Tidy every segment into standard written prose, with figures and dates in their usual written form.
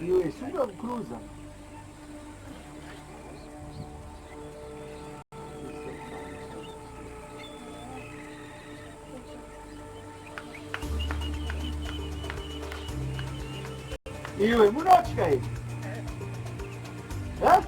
E subiu, cruza. Iu, mroczka jest. Tak?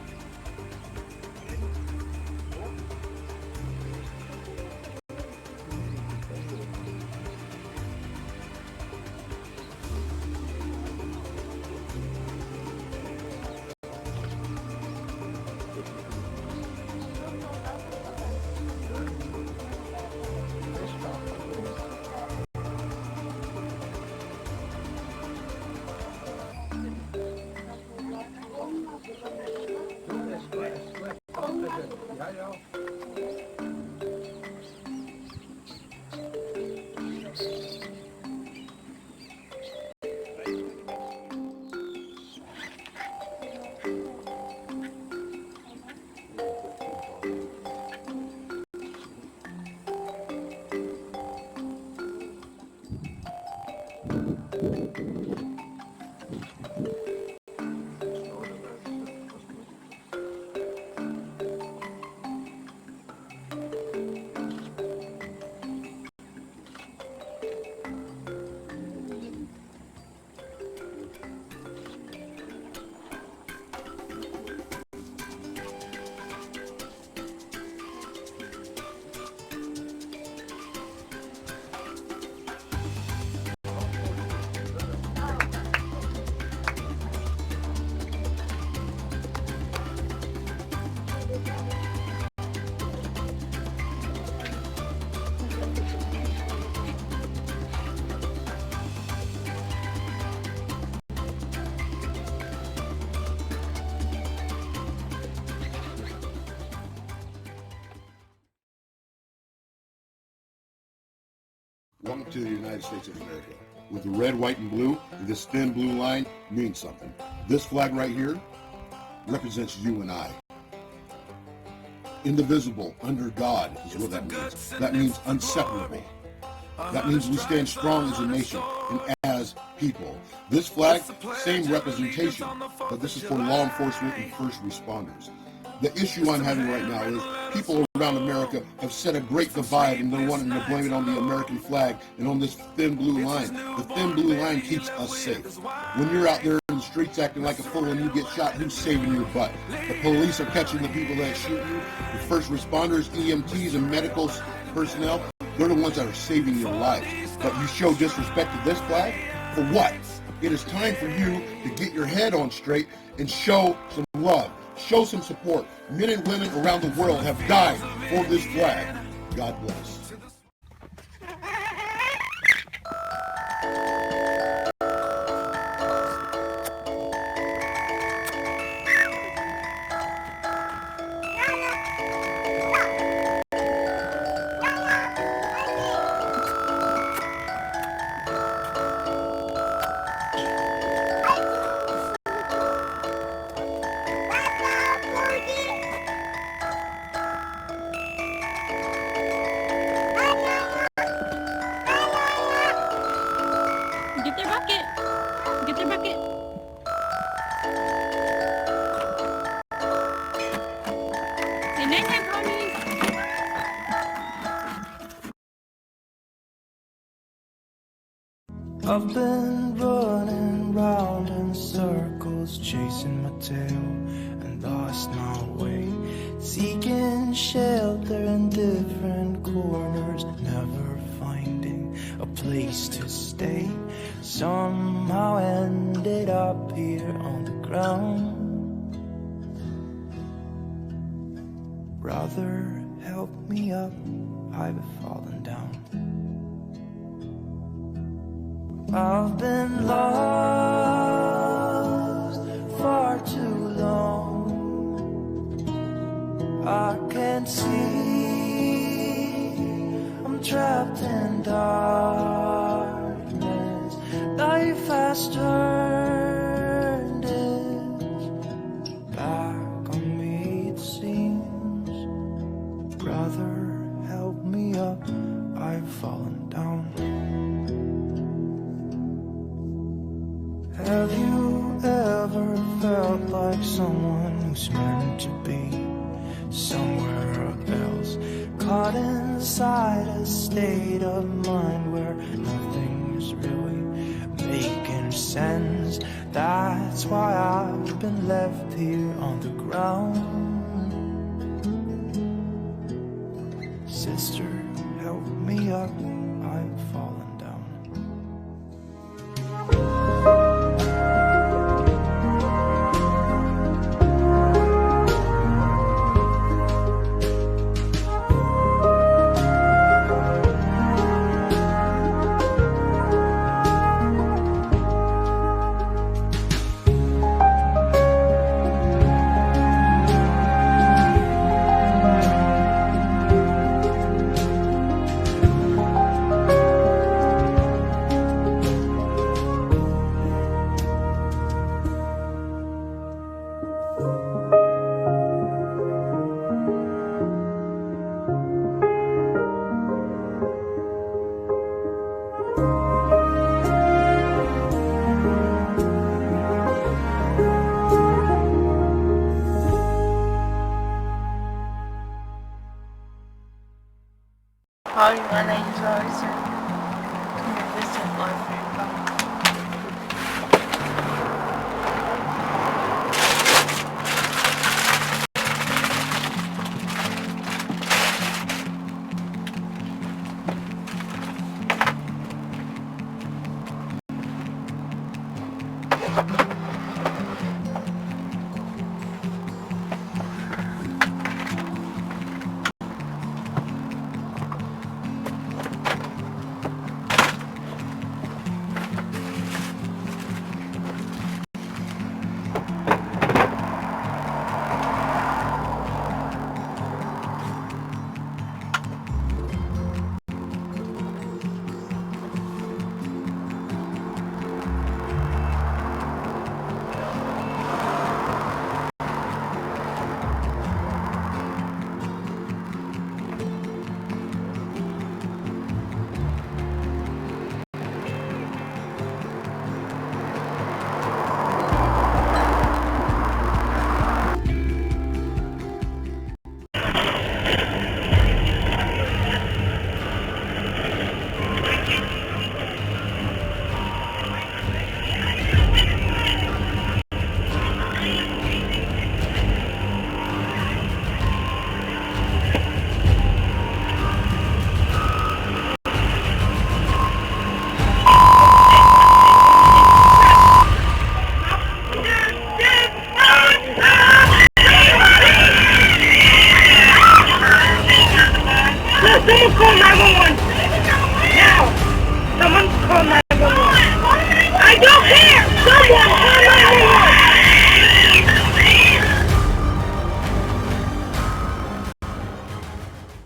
Welcome to the United States of America. With the red, white, and blue, this thin blue line means something. This flag right here represents you and I. Indivisible, under God is what that means. That means inseparable. That means we stand strong as a nation and as people. This flag, same representation, but this is for law enforcement and first responders. The issue I'm having right now is people around America have set a great divide and they're wanting to blame it on the American flag and on this thin blue line. The thin blue line keeps us safe. When you're out there in the streets acting like a fool and you get shot, who's saving your butt? The police are catching the people that shoot you. The first responders, EMTs, and medical personnel, they're the ones that are saving your lives. But you show disrespect to this flag? For what? It is time for you to get your head on straight and show some love. Show some support. Men and women around the world have died for this flag. God bless. Get their bucket. Get their bucket. Say night night, Connie. I've been running round in circles, chasing my tail and lost my way, seeking shelter in different corners, never finding a place to stay. Somehow ended up here on the ground. Brother, help me up, I've fallen down. I've been lost far too long. I can see I'm trapped in darkness. Life has turned its back on me, it seems. Brother, help me up, I've fallen down. Have you ever felt like someone who's meant to be somewhere else, caught inside a state of mind where nothing's really making sense? That's why I've been left here on the ground. Sister, help me up, I've fallen down. Hi, my name's Rosa. Come and visit my food bank. Someone call 911! Now! Someone call 911!